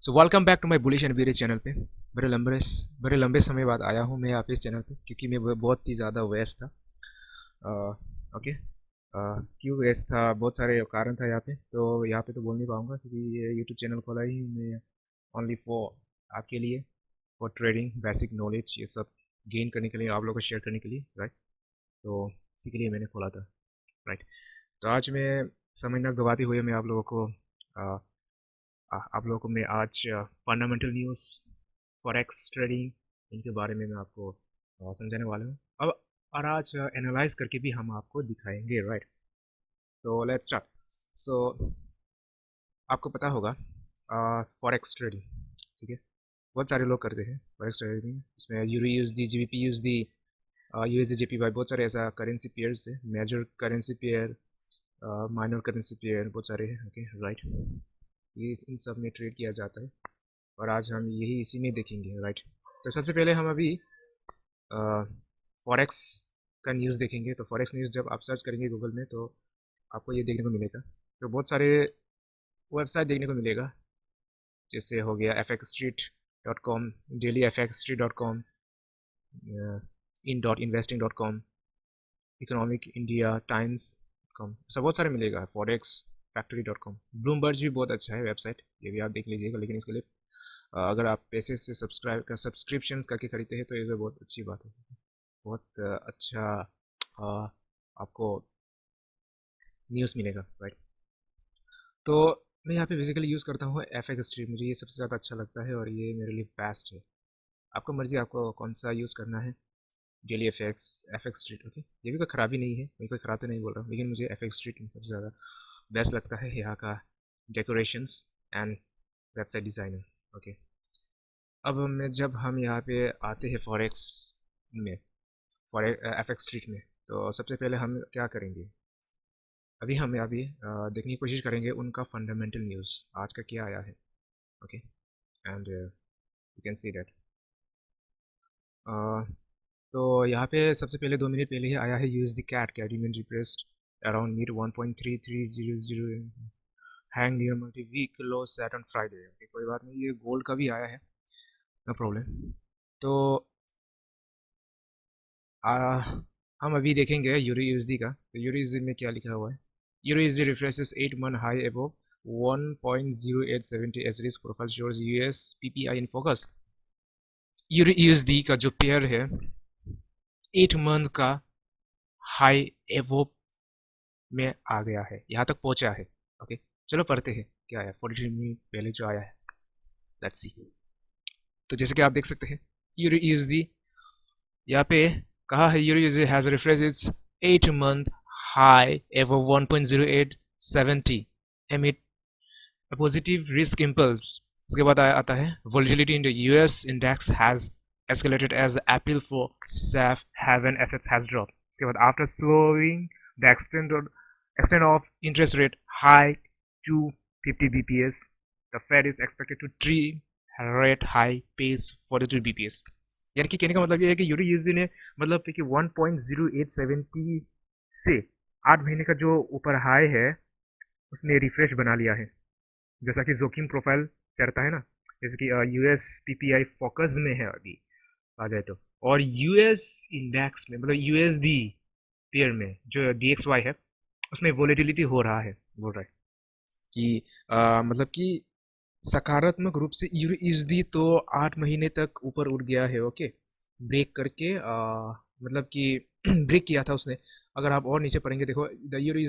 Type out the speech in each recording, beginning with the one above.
So welcome back to my bullish and bearish channel पे। बड़े लंबे समय बाद आया हूँ मैं यहाँ पे इस चैनल पे, क्योंकि मैं बहुत ही ज़्यादा व्यस्त था। ओके। क्यों व्यस्त था, बहुत सारे कारण था यहाँ पे, तो यहाँ पे तो बोल नहीं पाऊँगा क्योंकि ये यूट्यूब चैनल खोला ही मैं ओनली फॉर आपके लिए, फॉर ट्रेडिंग बेसिक नॉलेज ये सब गेन करने के लिए, आप लोगों को शेयर करने के लिए, राइट। तो इसी के लिए मैंने खोला था, राइट। तो आज मैं समय न गवाते हुए मैं आप लोगों को आप लोगों को मैं आज फंडामेंटल न्यूज़ फॉरेक्स ट्रेडिंग इनके बारे में मैं आपको समझाने वाला हूँ। अब और आज एनालाइज करके भी हम आपको दिखाएंगे, राइट। तो लेट्स स्टार्ट। सो आपको पता होगा फॉरेक्स ट्रेडिंग, ठीक है, बहुत सारे लोग करते हैं फॉरेक्स ट्रेडिंग। इसमें euro USD, GBP USD, USD JPY, बहुत सारे ऐसा करेंसी पेयर्स है, major currency pair, minor currency pair, बहुत सारे हैं, ओके, राइट। ये इन सब में ट्रेड किया जाता है और आज हम यही इसी में देखेंगे, राइट। तो सबसे पहले हम अभी फॉरेक्स का न्यूज़ देखेंगे। तो फॉरेक्स न्यूज़ जब आप सर्च करेंगे गूगल में तो आपको ये देखने को मिलेगा। तो बहुत सारे वेबसाइट देखने को मिलेगा, जैसे हो गया fxstreet.com, dailyfxstreet.com, in.investing.com, economic India टाइम्स.com, सब बहुत सारे मिलेगा। फॉरेक्स फैक्ट्री.com, ब्लूमबर्ग भी बहुत अच्छा है वेबसाइट, ये भी आप देख लीजिएगा। लेकिन इसके लिए अगर आप पैसे से सब्सक्रिप्शन करके खरीदते हैं तो ये तो बहुत अच्छी बात है, बहुत अच्छा आपको न्यूज़ मिलेगा, राइट। तो मैं यहाँ पे बेसिकली यूज़ करता हूँ एफएक्स स्ट्रीट, मुझे ये सबसे ज़्यादा अच्छा लगता है और ये मेरे लिए बेस्ट है। आपको मर्ज़ी आपको कौन सा यूज़ करना है, डेली एफएक्स स्ट्रीट, ओके। ये भी कोई ख़राबी नहीं है, मैं कोई ख़राब तो नहीं बोल रहा हूँ, लेकिन मुझे एफएक्स स्ट्रीट सबसे ज़्यादा बेस्ट लगता है। यहाँ का decorations and website designer, okay. अब जब हम यहाँ पे आते हैं फॉरेक्स में, एफएक्स स्ट्रीट में, तो सबसे पहले हम क्या करेंगे, अभी हम अभी देखने की कोशिश करेंगे उनका फंडामेंटल न्यूज़ आज का क्या आया है, okay. And you can see that. तो यहाँ पे सबसे पहले 2 मिनट पहले ही आया है USD CAD remain repressed around mid 1.3300, hang near multi week low set on Friday, okay. कोई बात नहीं, ये गोल्ड का भी आया है, नो प्रॉब्लम। तो हम अभी देखेंगे यूरो यूएसडी का। तो यूरो यूएसडी में क्या लिखा हुआ है, euro USD refreshes 8 month high above 1.0870 as risk profile shows US PPI in focus. Euro USD का जो पेयर है 8 month का हाई अबव में आ गया है, यहाँ तक पहुंचा है, ओके। चलो पढ़ते हैं क्या आया 43 मिनट पहले जो आया है, लेट्स सी। तो जैसे कि आप देख सकते हैं यूरो यूएसडी यहाँ पे कहा है, euro USD has refresh it's 8 month high ever 1.0870 amid a positive risk impulse। उसके बाद आता है volatility in the US index has escalated as the appeal for safe haven assets has dropped। उसके बाद after slowing the extent of interest rate hike to 50 bps, the Fed is expected to trim rate high pace 42 bps। यानी कि कहने का मतलब ये है कि यूरो यूएसडी ने मतलब कि 1.0870 से 8 महीने का जो ऊपर हाई है उसने रिफ्रेश बना लिया है, जैसा कि जोखिम प्रोफाइल चढ़ता है ना, जैसे कि यूएस पीपीआई फोकस में है अभी आ जाए तो, और यूएस इंडेक्स में मतलब यूएसडी पेयर में जो डीएक्सवाई है उसमें वोलेटिलिटी हो रहा है, बोल रहा है कि मतलब कि सकारात्मक रूप से यूरो यूएसडी तो 8 महीने तक ऊपर उठ गया है, ओके। ब्रेक करके मतलब कि ब्रेक किया था उसने। अगर आप और नीचे पढ़ेंगे देखो, the euro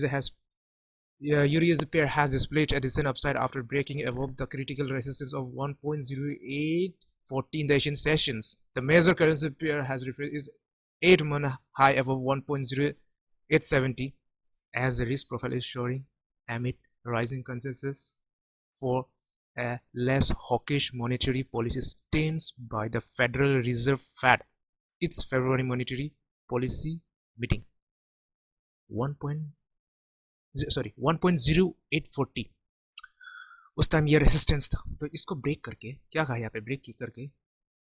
euro pair has displayed a decent upside after breaking above the critical resistance of 1.0840 in the Asian sessions. The major currency pair has referred is 8 month high above 1.0870 as the risk profile is showing amid rising consensus for a less hawkish monetary policy stance by the Federal Reserve Fed, its February monetary policy meeting 1.0840 उस time ये resistance था। तो इसको break करके क्या कहा, यहाँ पे ब्रेक की करके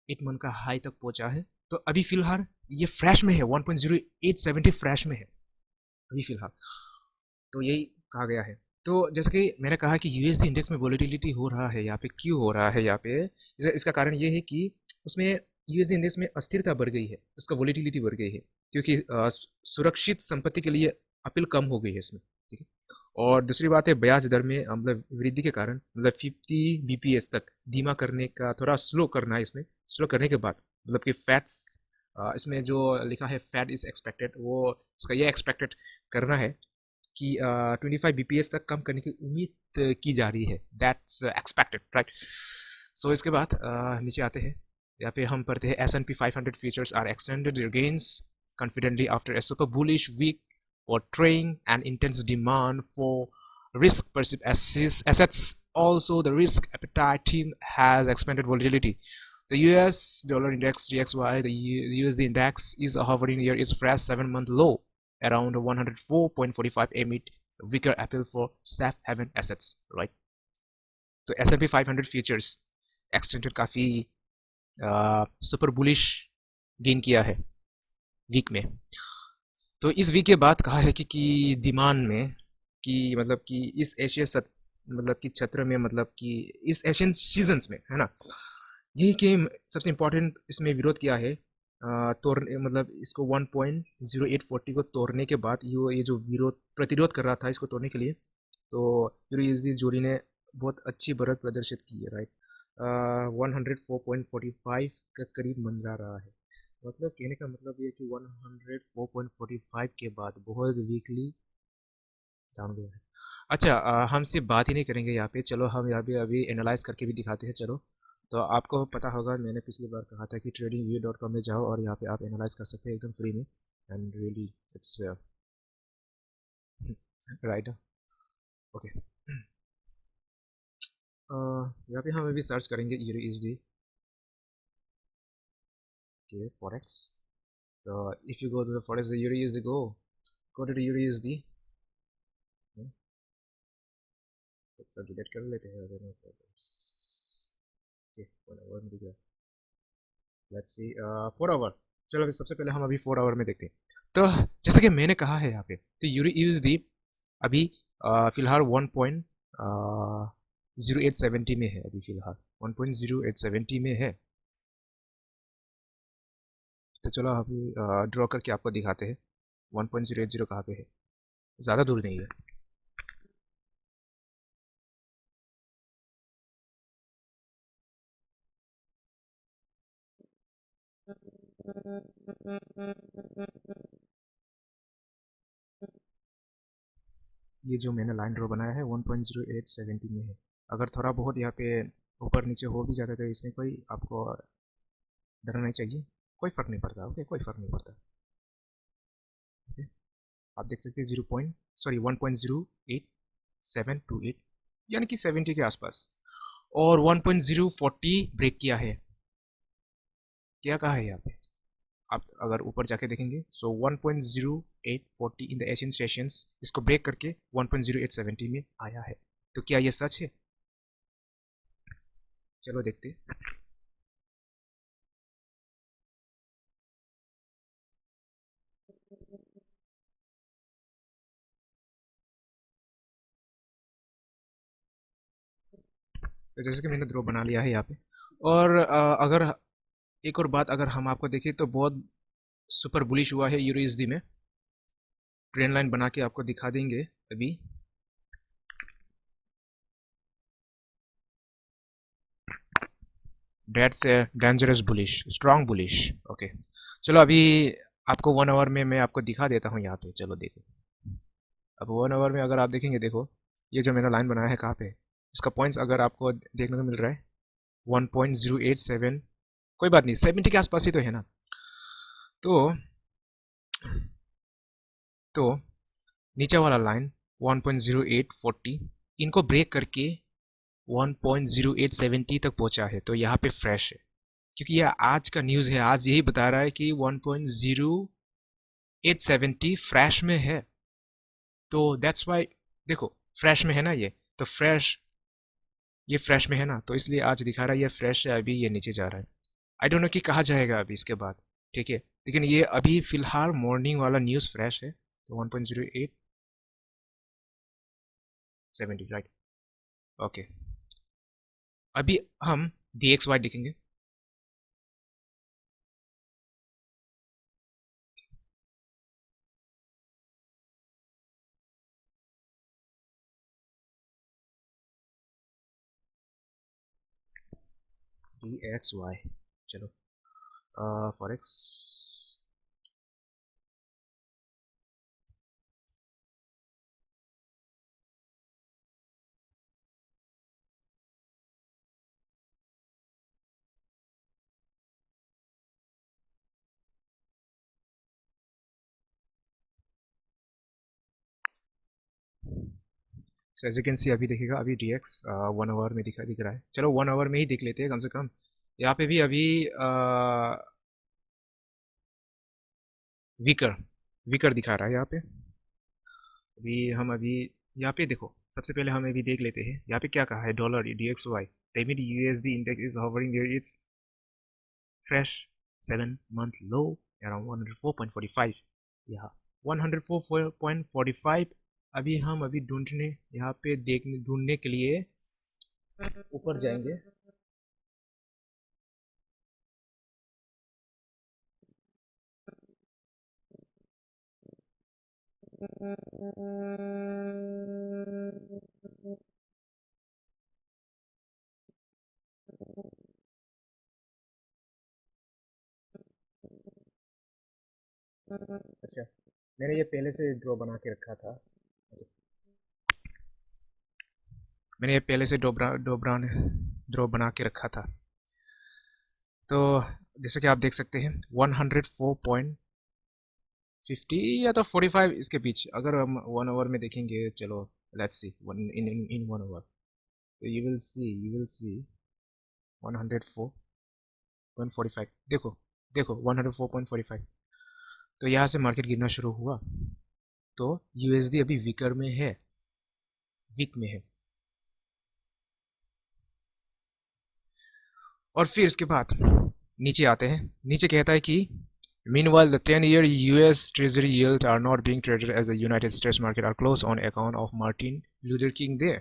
8 मंथ का हाई तक पहुंचा है। तो अभी फिलहाल ये फ्रेश में है, 1.0870 फ्रेश में है अभी फिलहाल, तो यही कहा गया है। तो जैसे कि मैंने कहा कि यूएसडी इंडेक्स में वोलेटिलिटी हो रहा है यहाँ पे, क्यों हो रहा है यहाँ पे, इसका कारण ये है कि उसमें यूएसडी इंडेक्स में अस्थिरता बढ़ गई है, उसका वोलेटिलिटी बढ़ गई है, क्योंकि सुरक्षित संपत्ति के लिए अपील कम हो गई है इसमें, ठीक है। और दूसरी बात है ब्याज दर में मतलब वृद्धि के कारण मतलब 50 बीपीएस तक धीमा करने का, थोड़ा स्लो करना है इसमें, स्लो करने के बाद मतलब कि फैट्स इसमें जो लिखा है फैट इज एक्सपेक्टेड, वो इसका ये एक्सपेक्टेड करना है कि 25 बीपीएस तक कम करने की उम्मीद की जा रही है, दैट्स एक्सपेक्टेड, राइट। सो इसके बाद नीचे आते हैं, यहाँ पे हम पढ़ते हैं S&P 500 futures are extended their gains confidently after a super bullish week portraying an intense demand for risk perceived assets. Also, the risk appetite team has expanded volatility. The US dollar index DXY, the USD index is hovering near its fresh 7-month low around 104.45 amid weaker appeal for safe haven assets, right? तो S&P 500 futures extended काफ़ी super bullish gain किया है week में। तो इस week के बाद कहा है कि डिमांड में कि मतलब कि इस एशिया मतलब कि क्षेत्र में मतलब कि इस एशियन सीजन्स में है ना, यही कि सबसे इम्पोर्टेंट इसमें विरोध किया है तोड़ने, मतलब इसको 1.0840 को तोड़ने के बाद ये जो विरोध प्रतिरोध कर रहा था इसको तोड़ने के लिए, तो यूएसडी जोड़ी ने बहुत अच्छी बढ़त प्रदर्शित की है, राइट। 104.45 के करीब मंडरा रहा है, मतलब कहने का मतलब ये कि 104.45 के बाद बहुत वीकली डाउन गया है। अच्छा, हम सिर्फ बात ही नहीं करेंगे यहाँ पे, चलो हम यहाँ पे अभी एनालाइज करके भी दिखाते हैं। चलो, तो आपको पता होगा मैंने पिछली बार कहा था कि tradingview.com में जाओ और यहाँ पे आप एनालाइज कर सकते हैं एकदम फ्री में, and really it's right, okay. यहाँ पे हम अभी सर्च करेंगे यूएसडी के फॉरेक्स। तो if you go to the forex USD, go to the USD, तो डिलीट कर लेते हैं अगर नो प्रॉब्लम्स। ओके, 1 आवर मिल गया, लेट्स सी 4 आवर। चलो अभी सबसे पहले हम अभी 4 आवर में देखते हैं। तो जैसे कि मैंने कहा है यहाँ पे, तो यूएसडी अभी फिलहाल 1.0870 में है, अभी फिलहाल 1.0870 में है। तो चलो अभी ड्रॉ करके आपको दिखाते हैं 1.080 कहाँ पे है, ज़्यादा दूर नहीं है। ये जो मैंने लाइन ड्रॉ बनाया है 1.0870 में है। अगर थोड़ा बहुत यहाँ पे ऊपर नीचे हो भी जाता है तो इसमें कोई आपको डरना नहीं चाहिए, कोई फ़र्क नहीं पड़ता, ओके, कोई फ़र्क नहीं पड़ता, ओके। आप देख सकते हैं 1.0828 यानी कि 70 के आसपास, और 1.040 ब्रेक किया है, क्या कहा है यहाँ पे, आप अगर ऊपर जाके देखेंगे, सो 1.0840 इन द एशियन सेशंस, इसको ब्रेक करके 1.0870 में आया है। तो क्या ये सच है? चलो देखते हैं। तो जैसे कि मैंने ड्रॉ बना लिया है यहाँ पे, और अगर एक और बात अगर हम आपको देखें तो बहुत सुपर बुलिश हुआ है यूएसडी में, ट्रेंड लाइन बना के आपको दिखा देंगे अभी। That's dangerous bullish, strong bullish, okay. चलो अभी आपको 1 आवर में मैं आपको दिखा देता हूँ यहाँ पे, चलो देखो। अब 1 आवर में अगर आप देखेंगे, देखो ये जो मैंने लाइन बनाया है कहाँ पे, इसका पॉइंट्स अगर आपको देखने को मिल रहा है 1.087, कोई बात नहीं, 70 के आसपास ही तो है ना। तो नीचे वाला लाइन 1.0840, इनको ब्रेक करके 1.0870 तक पहुंचा है, तो यहाँ पे फ्रेश है, क्योंकि ये आज का न्यूज़ है, आज यही बता रहा है कि 1.0870 फ्रेश में है। तो दैट्स वाई, देखो फ्रेश में है ना ये, तो ये फ्रेश में है ना, तो इसलिए आज दिखा रहा है ये फ्रेश है, अभी ये नीचे जा रहा है। आई डोंट नो कि कहाँ जाएगा अभी इसके बाद, ठीक है, लेकिन ये अभी फिलहाल मॉर्निंग वाला न्यूज़ फ्रेश है। तो 1.08 70 राइट। ओके, अभी हम DXY देखेंगे। DXY, चलो forex. So as you can see अभी देखिएगा, अभी DX 1 आवर में दिख रहा है। चलो 1 आवर में ही देख लेते हैं कम से कम। यहाँ पे भी अभी वीकर वीकर दिखा रहा है यहाँ पे। अभी यहाँ पे देखो, सबसे पहले हम अभी देख लेते हैं यहाँ पे क्या कहा है। Dollar DXY payment USD index is hovering near its fresh 7 month low around 104.45। यहाँ 104.45 अभी ढूंढने यहाँ पे देखने ढूंढने के लिए ऊपर जाएंगे। अच्छा, मैंने ये पहले से ड्रॉ बना के रखा था। मैंने ये पहले से ड्रॉ बना के रखा था। तो जैसे कि आप देख सकते हैं 104.50 या तो 45 इसके बीच। अगर हम 1 आवर में देखेंगे, चलो लेट्स सी इन 1 आवर, तो यू विल सी 104.45। देखो देखो 104.45। तो यहाँ से मार्केट गिरना शुरू हुआ, तो USD अभी वीकर में है, वीक में है। और फिर इसके बाद नीचे आते हैं। नीचे कहता है कि meanwhile the 10-year US Treasury yield are not being traded as the United States market are closed on account of Martin Luther King Day।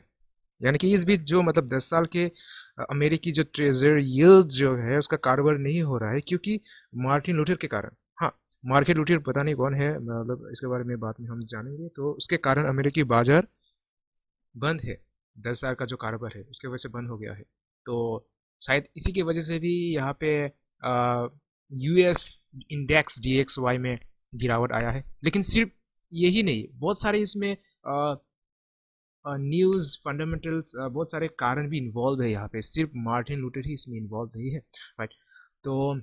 यानी कि इस बीच जो मतलब 10 साल के अमेरिकी जो ट्रेजर यील्ड जो है उसका कारोबार नहीं हो रहा है, क्योंकि मार्टिन लूथर के कारण। हाँ, मार्केट लूथर पता नहीं कौन है, मतलब इसके बारे में बाद में हम जानेंगे। तो उसके कारण अमेरिकी बाजार बंद है। 10 साल का जो कारोबार है उसके वजह से बंद हो गया है। तो शायद इसी की वजह से भी यहाँ पे US इंडेक्स DXY में गिरावट आया है। लेकिन सिर्फ यही नहीं, बहुत सारे इसमें न्यूज़ फंडामेंटल्स, बहुत सारे कारण भी इन्वॉल्व है यहाँ पे। सिर्फ मार्टिन लूथर ही इसमें इन्वॉल्व नहीं है, राइट। तो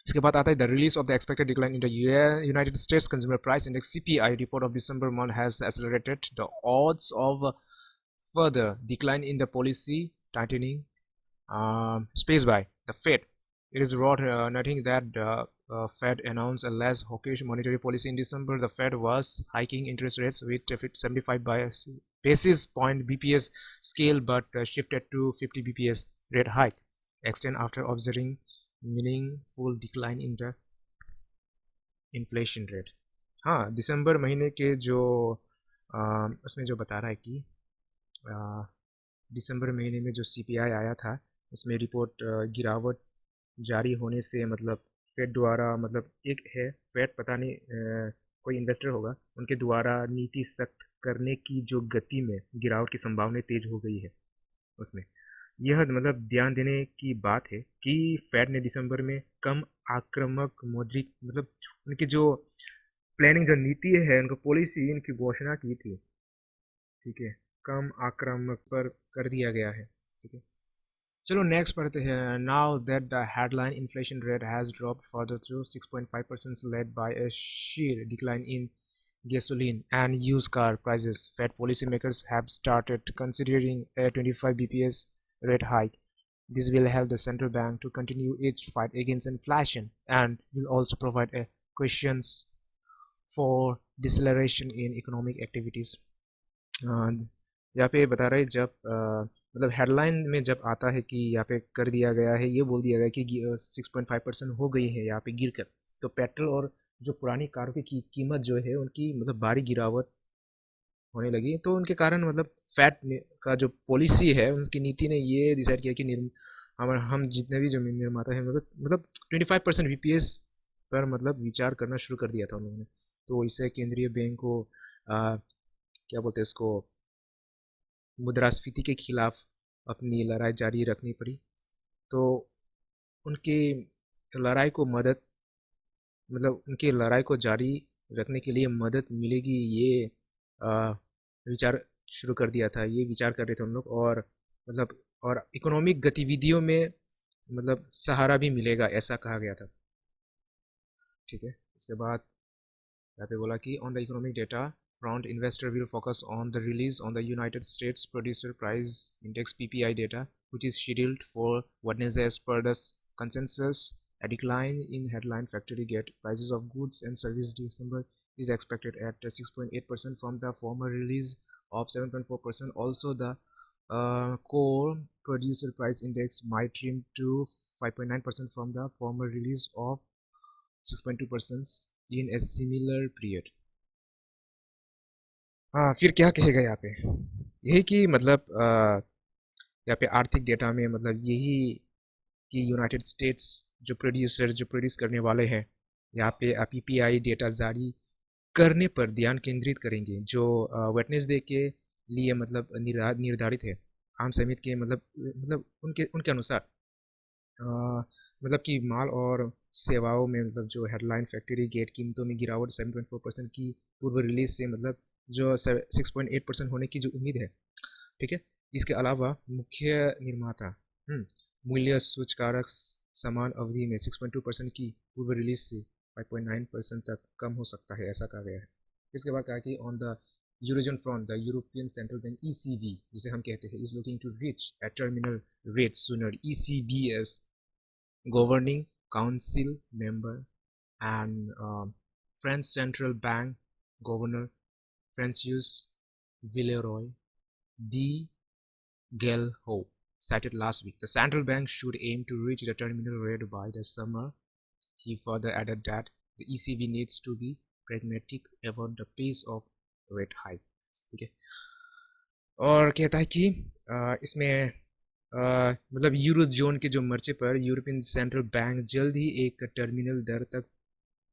इसके बाद आता है the release of the expected decline in the United states consumer price index CPI report of December month has accelerated the odds of further decline in the policy tightening spaced by the Fed. It is worth noting that the Fed announced a less hawkish monetary policy in December. The Fed was hiking interest rates with 75 basis point BPS scale, but shifted to 50 BPS rate hike extend after observing meaningful decline in the inflation rate। हाँ, दिसंबर महीने के जो उसमें जो बता रहा है कि दिसंबर महीने में जो CPI आया था उसमें रिपोर्ट गिरावट जारी होने से, मतलब फेड द्वारा, मतलब एक है फेड, पता नहीं कोई इन्वेस्टर होगा, उनके द्वारा नीति सख्त करने की जो गति में गिरावट की संभावना तेज हो गई है। उसमें यह मतलब ध्यान देने की बात है कि फेड ने दिसंबर में कम आक्रामक मौद्रिक, मतलब उनकी जो प्लानिंग, जो नीति है, उनका पॉलिसी, इनकी घोषणा की थी, ठीक है, कम आक्रामक पर कर दिया गया है, ठीक है। चलो नेक्स्ट पढ़ते हैं। Now that the headline inflation rate has dropped further to 6.5% led by a sheer decline in gasoline and used car prices, Fed policymakers have started considering a 25 bps rate hike. This will help the central bank to continue its fight against inflation and will also provide a cushion for deceleration in economic activities। यहाँ पे बता रहे, जब मतलब headline में जब आता है कि यहाँ पे कर दिया गया है, ये बोल दिया गया कि 6.5% हो गई है यहाँ पे गिर कर, तो पेट्रोल और जो पुरानी कारों की कीमत जो है उनकी मतलब भारी गिरावट होने लगी, तो उनके कारण मतलब फैट का जो पॉलिसी है, उनकी नीति ने ये डिसाइड किया कि हम जितने भी जमीन निर्माता हैं मतलब 25% VPS पर मतलब विचार करना शुरू कर दिया था उन्होंने। तो इससे केंद्रीय बैंक को क्या बोलते हैं इसको, मुद्रास्फीति के खिलाफ अपनी लड़ाई जारी रखनी पड़ी। तो उनकी लड़ाई को मदद मतलब उनकी लड़ाई को जारी रखने के लिए मदद मिलेगी, ये विचार शुरू कर दिया था, ये विचार कर रहे थे उन लोग। और मतलब और इकोनॉमिक गतिविधियों में मतलब सहारा भी मिलेगा, ऐसा कहा गया था। ठीक है, इसके बाद यहाँ पे बोला कि on the economic data front, investor will focus on the release on the United States Producer Price Index (PPI) data, which is scheduled for Wednesday. As per the consensus, a decline in headline factory gate prices of goods and services December is expected at 6.8% from the former release of 7.4%. Also, the core producer price index might trim to 5.9% from the former release of 6.2% in a similar period. हाँ, फिर क्या कहेगा यहाँ पे, यही कि मतलब यहाँ पे आर्थिक डेटा में मतलब यही कि यूनाइटेड स्टेट्स जो प्रोड्यूस करने वाले हैं, यहाँ पे PPI डेटा जारी करने पर ध्यान केंद्रित करेंगे, जो वेडनेसडे के लिए मतलब निर्धारित है। आम समिति के मतलब उनके अनुसार मतलब कि माल और सेवाओं में मतलब जो हेडलाइन फैक्ट्री गेट कीमतों में गिरावट 7.4% की पूर्व रिलीज से मतलब जो 6.8% होने की जो उम्मीद है। ठीक है, इसके अलावा मुख्य निर्माता मूल्य सूचकांक समान अवधि में 6.2% की पूर्व रिलीज से 5.9% तक कम हो सकता है, ऐसा कहा गया है। इसके बाद कहा कि on the eurozone front, the European Central Bank ECB जिसे हम कहते हैं, is looking to reach a terminal rate sooner. ECB's governing council member and French Central Bank Governor Francois Villeroy de Guilhou cited last week the central bank should aim to reach the terminal rate by the summer. He further added that the ECB needs to be pragmatic about the pace of rate hike. ठीक है, और कहता है कि इसमें मतलब euro zone के जो मर्चे पर यूरोपियन सेंट्रल बैंक जल्द ही एक टर्मिनल दर तक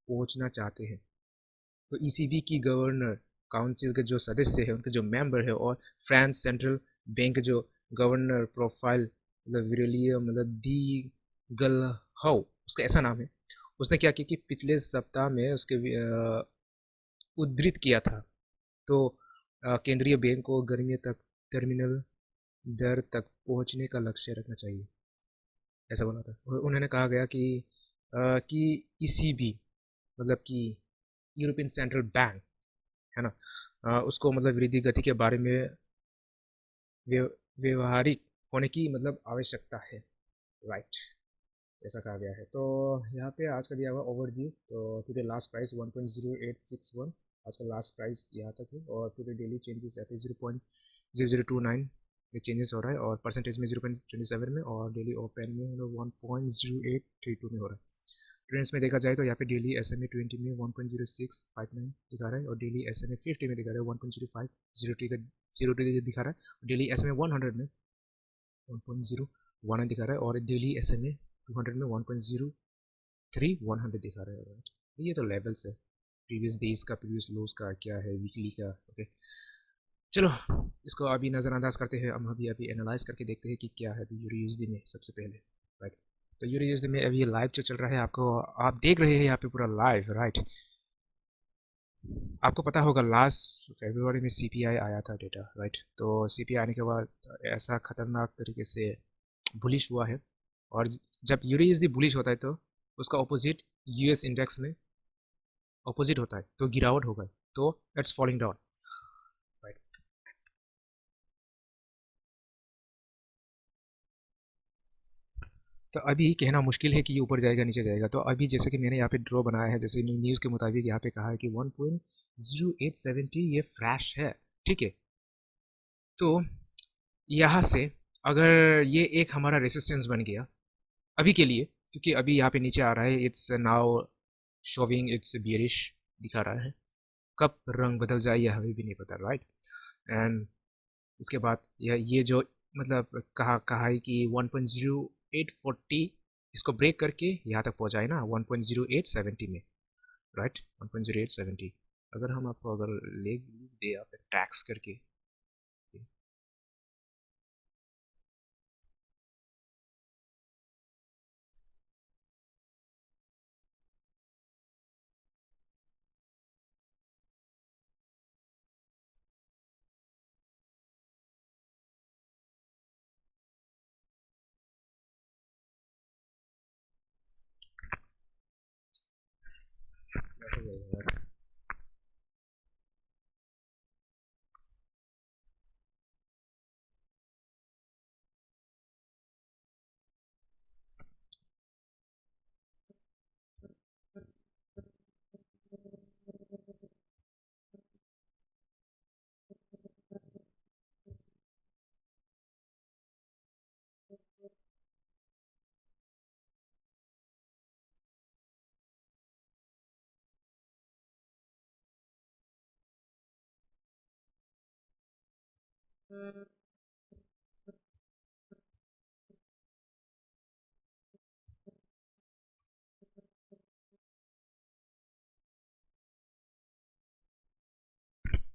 पहुंचना चाहते हैं। तो ECB की गवर्नर काउंसिल के जो सदस्य हैं, उनके जो मेंबर है, और फ्रांस सेंट्रल बैंक जो गवर्नर प्रोफाइल मतलब विरेलियो मतलब दी गलहाउ, उसका ऐसा नाम है, उसने क्या किया कि पिछले सप्ताह में उसके उद्धृत किया था। तो केंद्रीय बैंक को गर्मी तक टर्मिनल दर तक पहुंचने का लक्ष्य रखना चाहिए, ऐसा बोला था। उन्होंने कहा गया कि ECB मतलब कि यूरोपियन सेंट्रल बैंक है ना, उसको मतलब वृद्धि गति के बारे में व्यवहारिक होने की मतलब आवश्यकता है, राइट, ऐसा कहा गया है। तो यहाँ पे आज का दिया हुआ ओवरव्यू, तो टुडे लास्ट प्राइस 1.0861, आज का लास्ट प्राइस यहाँ तक है, और टुडे डेली चेंजेस यहाँ पे 0.0029 में चेंजेस हो रहा है, और परसेंटेज में 0.27 में, और डेली ओपन में 1.0832 में हो रहा है। ट्रेंड्स में देखा जाए तो यहाँ पे डेली SMA 20 में 1.0659 दिखा रहा है, और डेली SMA 50 में दिखा रहा है 1.0502 दिखा रहा है, डेली SMA 100 में 1.01 दिखा रहा है, और डेली SMA 200 में 1.03 दिखा रहा है, राइट। ये तो लेवल्स है, प्रीवियस डेज का, प्रीवियस लोज का, क्या है वीकली का। ओके, चलो इसको अभी नज़रअंदाज करते हैं, हम अभी एनालाइज करके देखते हैं कि क्या है यूरोयूएसडी में सबसे पहले, राइट। तो यूरोयूएसडी में अभी लाइव जो चल रहा है, आप देख रहे हैं यहाँ पे पूरा लाइव, राइट। आपको पता होगा लास्ट फरवरी में CPI आया था डेटा, राइट। तो CPI आने के बाद ऐसा खतरनाक तरीके से बुलिश हुआ है, और जब यूरोयूएसडी बुलिश होता है तो उसका ऑपोजिट US इंडेक्स में ऑपोजिट होता है, तो गिरावट होगा, तो इट्स फॉलिंग डाउन, राइट। तो अभी कहना मुश्किल है कि ये ऊपर जाएगा नीचे जाएगा। तो अभी जैसे कि मैंने यहाँ पे ड्रॉ बनाया है, जैसे न्यूज़ के मुताबिक यहाँ पे कहा है कि 1.0870 ये फ्लैश है, ठीक है। तो यहाँ से अगर ये एक हमारा रेसिस्टेंस बन गया अभी के लिए, क्योंकि अभी यहाँ पे नीचे आ रहा है, it's now showing it's bearish दिखा रहा है, कब रंग बदल जाए यह हमें भी नहीं पता, राइट। एंड उसके बाद ये जो मतलब कहा है कि 1.0840 इसको ब्रेक करके यहाँ तक पहुँचाए ना 1.0870 में, राइट। 1.0870 अगर हम आपको अगर ले दे आप टैक्स करके,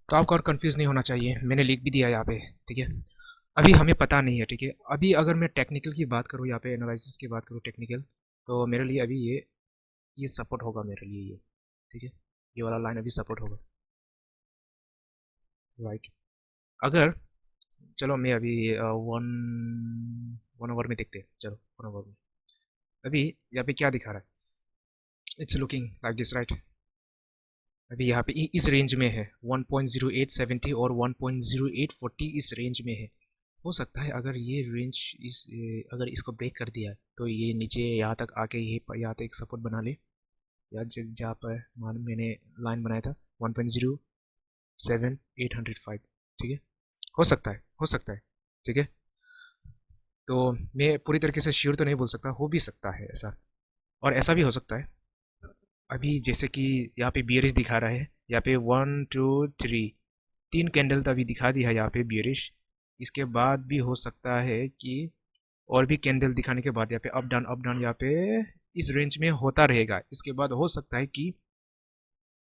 तो आपको और कंफ्यूज नहीं होना चाहिए, मैंने लिख भी दिया यहाँ पे, ठीक है। अभी हमें पता नहीं है, ठीक है। अभी अगर मैं टेक्निकल की बात करूँ, यहाँ पे एनालिसिस की बात करूँ टेक्निकल, तो मेरे लिए अभी ये सपोर्ट होगा मेरे लिए ये, ठीक है। ये वाला लाइन अभी सपोर्ट होगा, राइट। अगर चलो मैं अभी वन वन आवर में देखते हैं, चलो 1 आवर में अभी यहाँ पे क्या दिखा रहा है, it's looking like this, right. अभी यहाँ पे इस रेंज में है 1.0870 और 1.0840 इस रेंज में है। हो सकता है अगर ये रेंज अगर इसको ब्रेक कर दिया तो ये नीचे यहाँ तक आके ये यहाँ तक एक सपोर्ट बना ले, या जहाँ पर मान मैंने लाइन बनाया था 1.07805, ठीक है। हो सकता है, हो सकता है, ठीक है। तो मैं पूरी तरीके से श्योर तो नहीं बोल सकता, हो भी सकता है ऐसा, और ऐसा भी हो सकता है। अभी जैसे कि यहाँ पे बियरिश दिखा रहा है, यहाँ पे 1 2 3 3 कैंडल तो अभी दिखा दिया है यहाँ पे बियरिश। इसके बाद भी हो सकता है कि और भी कैंडल दिखाने के बाद यहाँ पे अप डाउन यहाँ पे इस रेंज में होता रहेगा। इसके बाद हो सकता है कि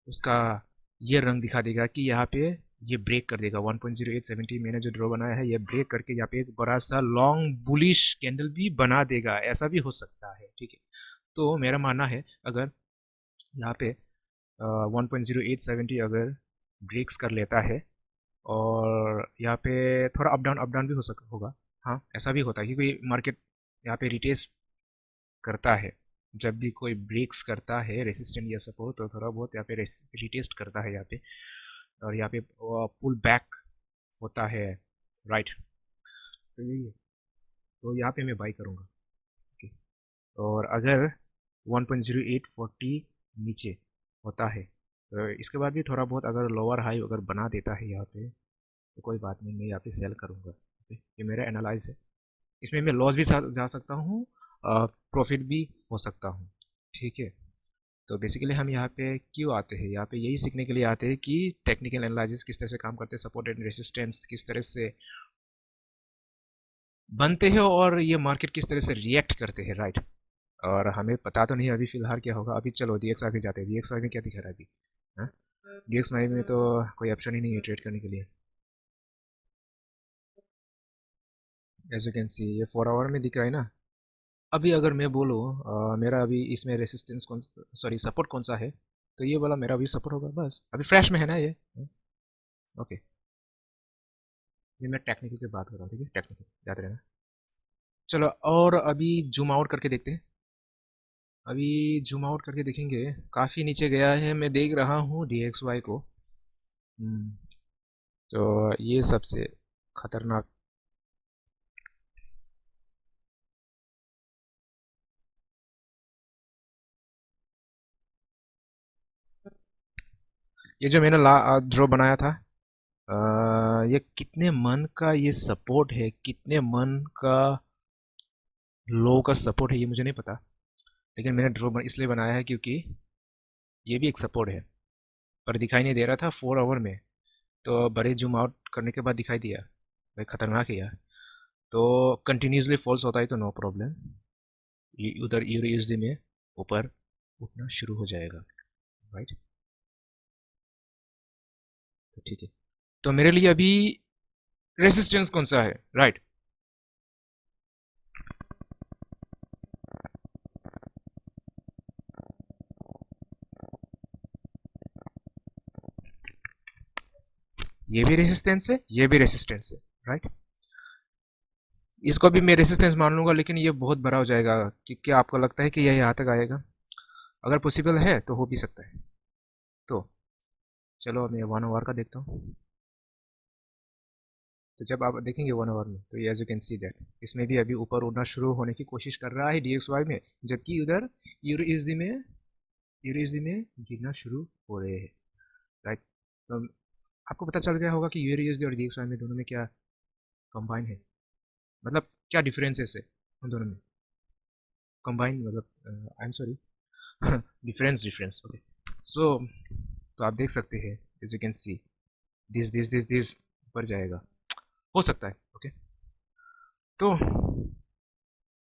उसका ये रंग दिखा देगा कि यहाँ पे ये ब्रेक कर देगा 1.0870, मैंने जो ड्रॉ बनाया है ये ब्रेक करके यहाँ पे एक बड़ा सा लॉन्ग बुलिश कैंडल भी बना देगा, ऐसा भी हो सकता है, ठीक है। तो मेरा मानना है अगर यहाँ पे 1.0870 अगर ब्रेक्स कर लेता है और यहाँ पे थोड़ा अप डाउन भी होगा, हाँ ऐसा भी होता है क्योंकि मार्केट यहाँ पे रिटेस्ट करता है। जब भी कोई ब्रेक्स करता है रेसिस्टेंट या सपोर्ट तो थोड़ा बहुत यहाँ पे रिटेस्ट करता है यहाँ पे, और यहाँ पे पुल बैक होता है, राइट। तो यही है, तो यहाँ पे मैं बाई करूँगा, ओके। और अगर 1.0840 नीचे होता है तो इसके बाद भी थोड़ा बहुत अगर लोअर हाई अगर बना देता है यहाँ पे तो कोई बात नहीं, मैं यहाँ पे सेल करूँगा, ओके। ये मेरा एनालाइज है, इसमें मैं लॉस भी जा सकता हूँ, प्रॉफिट भी हो सकता हूँ, ठीक है। तो बेसिकली हम यहाँ पे क्यों आते हैं, यहाँ पे यही सीखने के लिए आते हैं कि टेक्निकल एनालिसिस किस तरह से काम करते हैं, सपोर्ट एंड रेसिस्टेंस किस तरह से बनते हैं और ये मार्केट किस तरह से रिएक्ट करते हैं, राइट। और हमें पता तो नहीं अभी फिलहाल क्या होगा। अभी चलो DXY में जाते हैं, DXY में क्या दिखा रहा है अभी, हाँ। DXY में तो कोई ऑप्शन ही नहीं है ट्रेड करने के लिए, एज यू कैन सी ये 4 आवर में दिख रहा है ना। अभी अगर मैं बोलूँ मेरा अभी इसमें रेसिस्टेंस कौन, सॉरी सपोर्ट कौन सा है, तो ये वाला मेरा अभी सपोर्ट होगा, बस अभी फ्रेश में है ना ये, ओके। ये मैं टेक्निकल की बात कर रहा हूँ, ठीक है, टेक्निकल याद रहना। चलो और अभी जूम आउट करके देखते हैं, अभी जूम आउट करके देखेंगे काफ़ी नीचे गया है, मैं देख रहा हूँ DXY को। तो ये सबसे खतरनाक, ये जो मैंने ड्रॉ बनाया था ये कितने मन का ये सपोर्ट है, कितने मन का लो का सपोर्ट है ये मुझे नहीं पता, लेकिन मैंने ड्रॉ इसलिए बनाया है क्योंकि ये भी एक सपोर्ट है, पर दिखाई नहीं दे रहा था 4 आवर में। तो बड़े जूम आउट करने के बाद दिखाई दिया। भाई खतरनाक है यार। तो कंटिन्यूसली फॉल्स होता है तो नो प्रॉब्लम, उधर यूएसडी में ऊपर उठना शुरू हो जाएगा। राइट, तो ठीक है। तो मेरे लिए अभी रेसिस्टेंस कौन सा है? राइट, ये भी रेसिस्टेंस है, ये भी रेसिस्टेंस है। राइट, इसको भी मैं रेसिस्टेंस मान लूंगा, लेकिन ये बहुत बड़ा हो जाएगा। कि क्या आपको लगता है कि यह यहाँ तक आएगा? अगर पॉसिबल है तो हो भी सकता है। तो चलो मैं 1 आवर का देखता हूँ। तो जब आप देखेंगे 1 आवर में, तो as you can see that इसमें भी अभी ऊपर उड़ना शुरू होने की कोशिश कर रहा है DXY में, जबकि उधर यूएसडी में गिरना शुरू हो रहे हैं। राइट, तो आपको पता चल गया होगा कि यूएसडी और DXY में दोनों में क्या कंबाइन है, मतलब क्या डिफरेंसेस है उन दोनों में। कंबाइन मतलब I am sorry, difference okay. So तो आप देख सकते हैं, as you can see this ऊपर जाएगा, हो सकता है। ओके, तो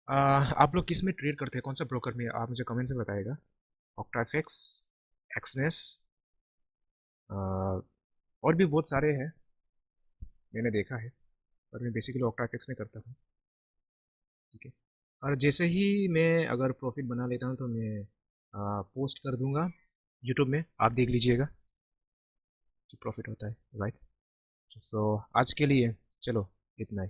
आप लोग किस में ट्रेड करते हैं, कौन सा ब्रोकर में? आप मुझे कमेंट से बताएगा। ऑक्टाफेक्स, एक्सनेस, और भी बहुत सारे हैं, मैंने देखा है। पर मैं बेसिकली ऑक्टाफेक्स में करता हूँ। ठीक है, और जैसे ही मैं अगर प्रॉफिट बना लेता हूँ तो मैं पोस्ट कर दूंगा यूट्यूब में, आप देख लीजिएगा कि प्रॉफिट होता है। राइट, सो आज के लिए चलो इतना ही।